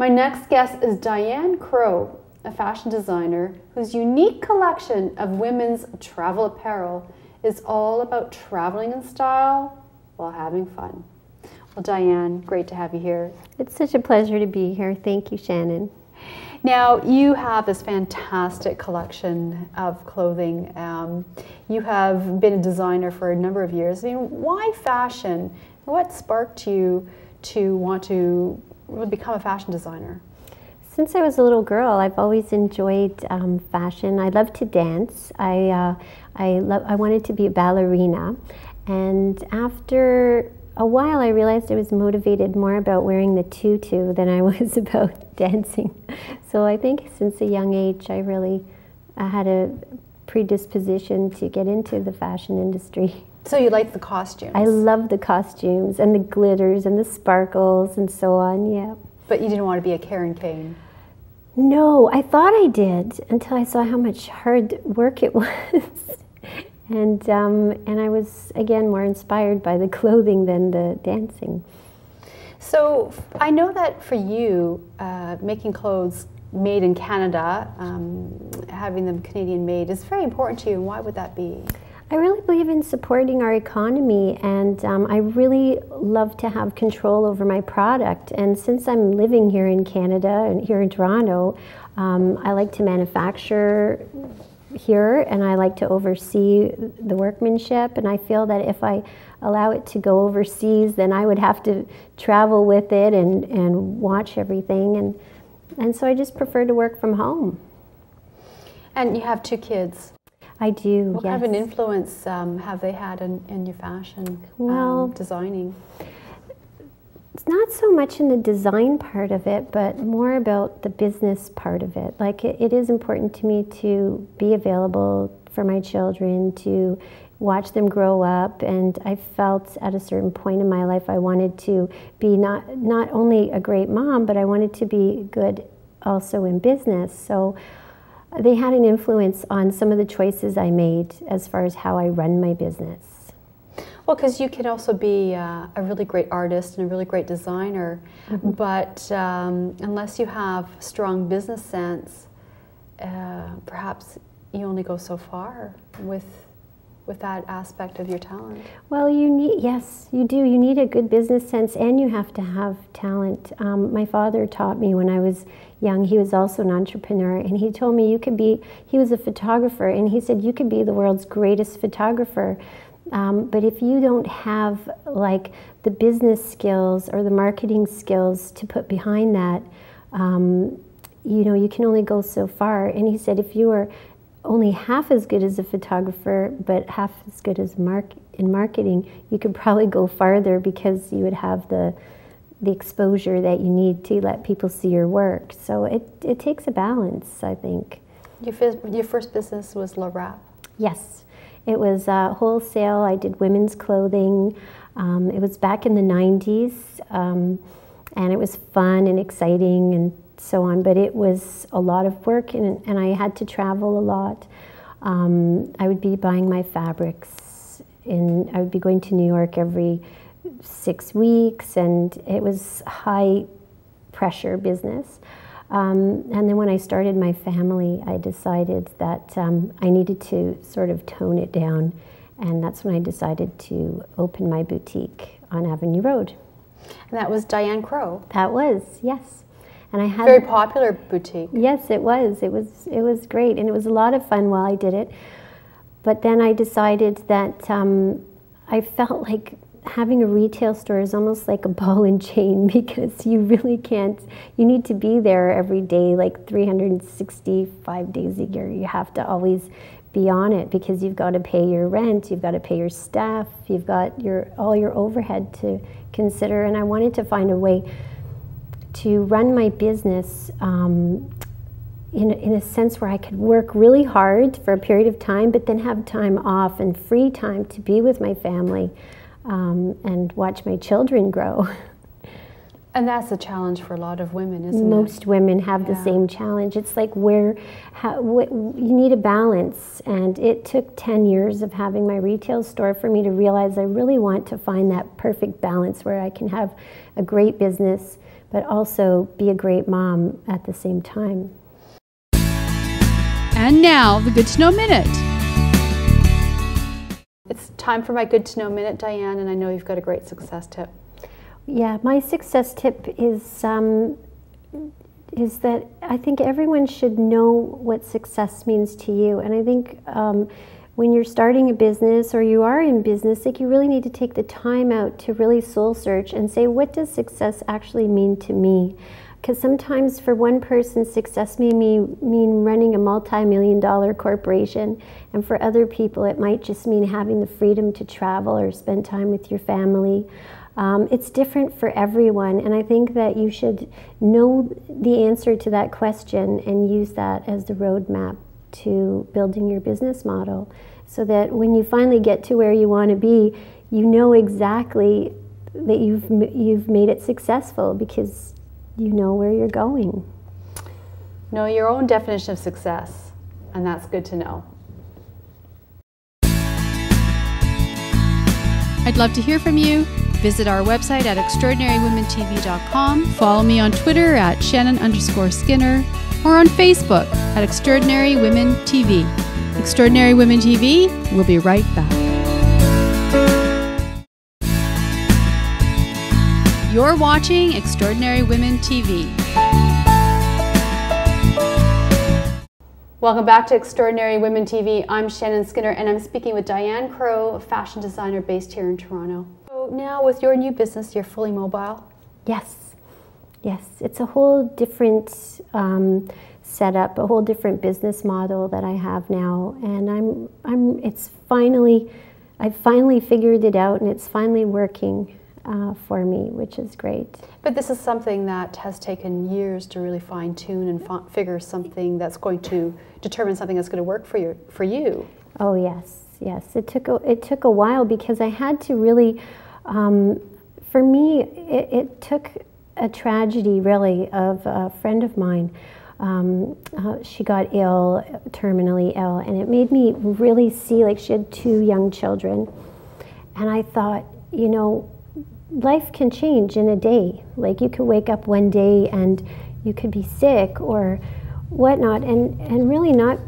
My next guest is Diane Kroe, a fashion designer whose unique collection of women's travel apparel is all about traveling in style while having fun. Well, Diane, great to have you here. It's such a pleasure to be here. Thank you, Shannon. Now, you have this fantastic collection of clothing. You have been a designer for a number of years. I mean, why fashion? What sparked you to want to become a fashion designer? Since I was a little girl, I've always enjoyed fashion. I love to dance. I wanted to be a ballerina. And after a while, I realized I was motivated more about wearing the tutu than I was about dancing. So I think since a young age, I had a predisposition to get into the fashion industry. So you like the costumes? I love the costumes and the glitters and the sparkles and so on, yeah. But you didn't want to be a Karen Kane? No, I thought I did until I saw how much hard work it was. And I was, again, more inspired by the clothing than the dancing. So I know that for you, making clothes made in Canada, having them Canadian made, is very important to you. And why would that be? I really believe in supporting our economy, and I really love to have control over my product. And since I'm living here in Canada and here in Toronto, I like to manufacture here, and I like to oversee the workmanship, and I feel that if I allow it to go overseas, then I would have to travel with it and watch everything, and so I just prefer to work from home. And you have 2 kids. I do, What yes. kind of an influence have they had in your fashion designing? It's not so much in the design part of it, but more about the business part of it. Like, it is important to me to be available for my children, to watch them grow up, and I felt at a certain point in my life I wanted to be not only a great mom, but I wanted to be good also in business. So they had an influence on some of the choices I made as far as how I run my business. Well, because you can also be a really great artist and a really great designer, but unless you have strong business sense, perhaps you only go so far with that aspect of your talent. Well, yes, you do. You need a good business sense, and you have to have talent. My father taught me when I was young. He was also an entrepreneur, and he told me he was a photographer, and he said you could be the world's greatest photographer, but if you don't have like the business skills or the marketing skills to put behind that, you can only go so far. And he said if you are only half as good as a photographer, but half as good as in marketing, you could probably go farther because you would have the exposure that you need to let people see your work. So it takes a balance, I think. Your first business was La Rap? Yes. It was wholesale. I did women's clothing. It was back in the 90s, and it was fun and exciting and so on, but it was a lot of work, and I had to travel a lot. I would be buying my fabrics, I would be going to New York every 6 weeks, and it was high pressure business. And then when I started my family, I decided that I needed to sort of tone it down, and that's when I decided to open my boutique on Avenue Road. And that was Diane Kroe? That was, yes. And I had very popular boutique. Yes, it was. It was great, and it was a lot of fun while I did it. But then I decided that I felt like having a retail store is almost like a ball and chain, because you really can't, you need to be there every day, like 365 days a year. You have to always be on it, because you've got to pay your rent, you've got to pay your staff, you've got all your overhead to consider. And I wanted to find a way to run my business in a sense where I could work really hard for a period of time, but then have time off and free time to be with my family. And watch my children grow. And that's a challenge for a lot of women, isn't it? Most women have the same challenge. It's like you need a balance, and it took 10 years of having my retail store for me to realize I really want to find that perfect balance where I can have a great business, but also be a great mom at the same time. And now, the Good to Know Minute. It's time for my Good to Know Minute, Diane, and I know you've got a great success tip. Yeah, my success tip is that I think everyone should know what success means to you. And I think when you're starting a business or you are in business, like, you really need to take the time out to really soul search and say, what does success actually mean to me? Because sometimes for one person, success may mean running a multi-million-dollar corporation, and for other people it might just mean having the freedom to travel or spend time with your family. It's different for everyone, and I think that you should know the answer to that question and use that as the roadmap to building your business model, so that when you finally get to where you want to be, you know exactly that you've made it successful because you know where you're going. Know your own definition of success, and that's good to know. I'd love to hear from you. Visit our website at ExtraordinaryWomenTV.com. Follow me on Twitter at Shannon_Skinner, or on Facebook at Extraordinary Women TV. Extraordinary Women TV, we'll be right back. You're watching Extraordinary Women TV. Welcome back to Extraordinary Women TV. I'm Shannon Skinner, and I'm speaking with Diane Kroe, a fashion designer based here in Toronto. So now with your new business, you're fully mobile? Yes, yes. It's a whole different setup, a whole different business model that I have now, and I've finally figured it out, and it's finally working for me, which is great. But this is something that has taken years to really fine-tune and figure something that's going to determine something that's going to work for you. Oh yes, yes. It took a while because I had to really, for me, it took a tragedy really of a friend of mine. She got ill, terminally ill, and it made me really see, like, she had 2 young children, and I thought, you know, life can change in a day. Like, you could wake up one day and you could be sick or whatnot, and really not.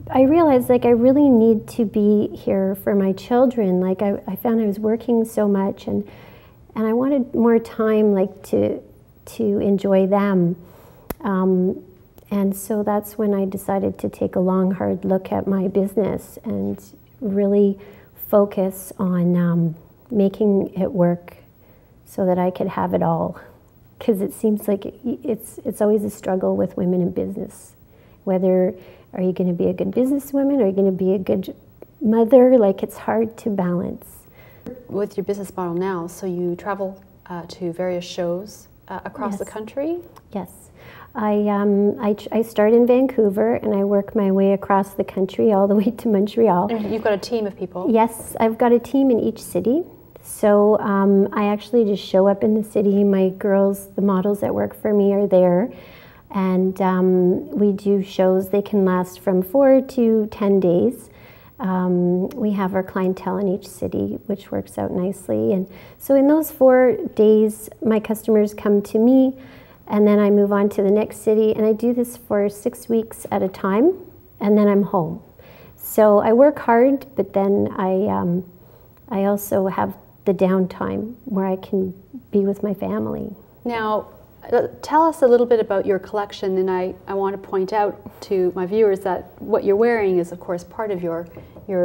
I realized, like, I really need to be here for my children. Like, I found I was working so much, and I wanted more time, like, to enjoy them. And so that's when I decided to take a long, hard look at my business and really focus on making it work so that I could have it all. Because it seems like it's always a struggle with women in business. Whether, are you going to be a good businesswoman? Are you going to be a good mother? Like, it's hard to balance. With your business model now, so you travel to various shows across the country? Yes. I start in Vancouver, and I work my way across the country all the way to Montreal. And you've got a team of people? Yes, I've got a team in each city. So I actually just show up in the city. My girls, the models that work for me, are there. And we do shows. They can last from 4 to 10 days. We have our clientele in each city, which works out nicely. And so in those 4 days, my customers come to me, and then I move on to the next city, and I do this for 6 weeks at a time, and then I'm home. So I work hard, but then I also have the downtime where I can be with my family. Now, tell us a little bit about your collection, and I want to point out to my viewers that what you're wearing is, of course, part of your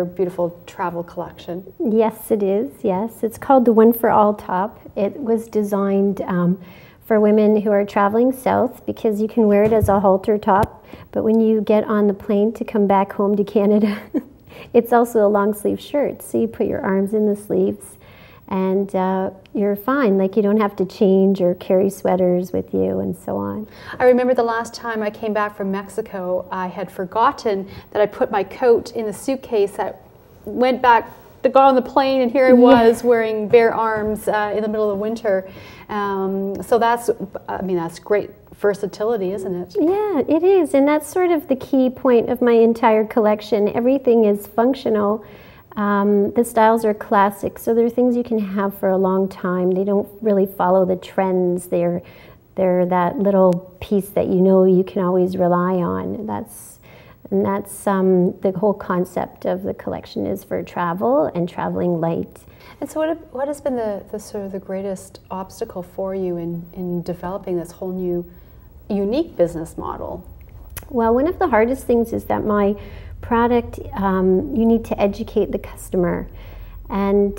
beautiful travel collection. Yes, it is, yes. It's called the One for All top. It was designed for women who are traveling south, because you can wear it as a halter top, but when you get on the plane to come back home to Canada, it's also a long sleeve shirt, so you put your arms in the sleeves, and you're fine. Like, you don't have to change or carry sweaters with you and so on. I remember the last time I came back from Mexico, I had forgotten that I put my coat in the suitcase that went back, that got on the plane, and here I was wearing bare arms in the middle of the winter. So that's, I mean, that's great versatility, isn't it? Yeah, it is, and that's sort of the key point of my entire collection. Everything is functional. The styles are classic, so they're things you can have for a long time. They don't really follow the trends. They're that little piece that you know you can always rely on. That's the whole concept of the collection is for travel and traveling light. And so what has been the sort of the greatest obstacle for you in developing this whole new unique business model? Well, one of the hardest things is that my product, you need to educate the customer. And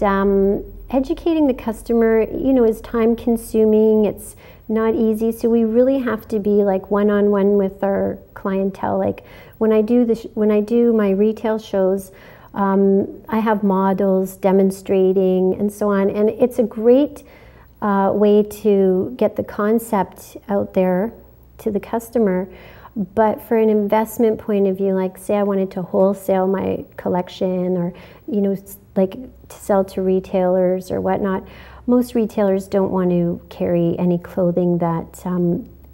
educating the customer, you know, is time consuming. It's not easy. So we really have to be like one-on-one with our clientele. Like when I do my retail shows, I have models demonstrating and so on. And it's a great way to get the concept out there to the customer. But for an investment point of view, like say I wanted to wholesale my collection or, you know, like to sell to retailers or whatnot, most retailers don't want to carry any clothing that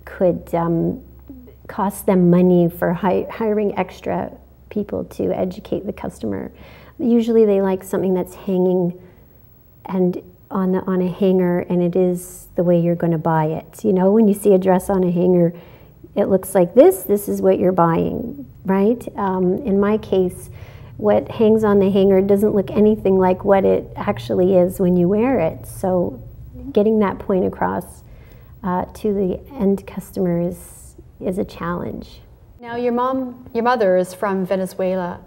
could cost them money for hiring extra people to educate the customer. Usually they like something that's hanging and on a hanger, and it is the way you're going to buy it. You know, when you see a dress on a hanger, it looks like this is what you're buying, right? In my case, what hangs on the hanger doesn't look anything like what it actually is when you wear it. So getting that point across to the end customer is a challenge. Now your mother is from Venezuela.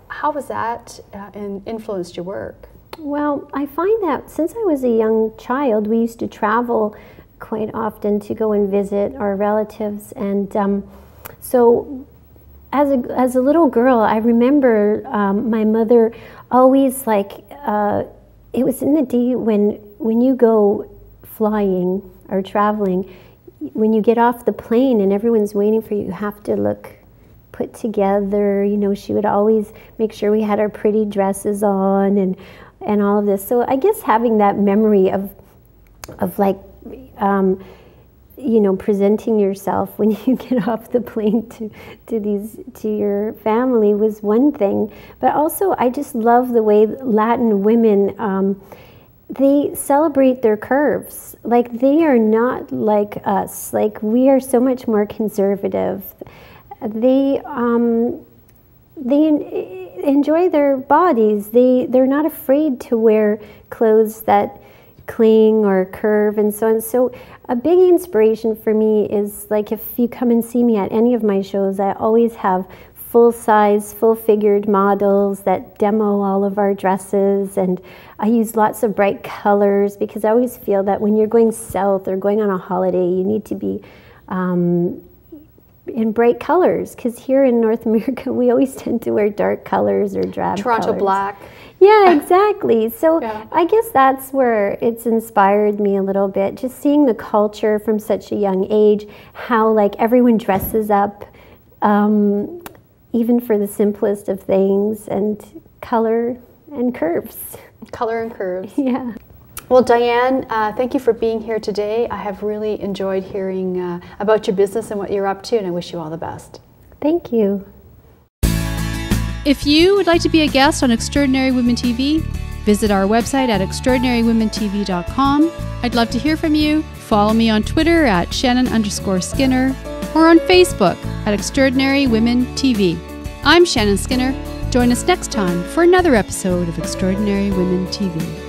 How has that influenced your work? Well, I find that since I was a young child, we used to travel quite often to go and visit our relatives, and so as a little girl, I remember my mother always it was in the day when you go flying or traveling, when you get off the plane and everyone's waiting for you, you have to look put together. You know, she would always make sure we had our pretty dresses on and all of this. So I guess having that memory of like, you know, presenting yourself when you get off the plane to your family was one thing. But also I just love the way Latin women, they celebrate their curves. Like they are not like us. Like we are so much more conservative. They enjoy their bodies. They're not afraid to wear clothes that cling or curve and so on. So a big inspiration for me is like if you come and see me at any of my shows, I always have full-size, full-figured models that demo all of our dresses, and I use lots of bright colors because I always feel that when you're going south or going on a holiday, you need to be in bright colors, because here in North America we always tend to wear dark colors or drab Toronto colors. black. Yeah, exactly. So yeah. I guess that's where it's inspired me a little bit, just seeing the culture from such a young age, how like everyone dresses up, even for the simplest of things, and color and curves. Color and curves. Yeah. Well, Diane, thank you for being here today. I have really enjoyed hearing about your business and what you're up to, and I wish you all the best. Thank you. If you would like to be a guest on Extraordinary Women TV, visit our website at ExtraordinaryWomenTV.com. I'd love to hear from you. Follow me on Twitter at Shannon_Skinner or on Facebook at Extraordinary Women TV. I'm Shannon Skinner. Join us next time for another episode of Extraordinary Women TV.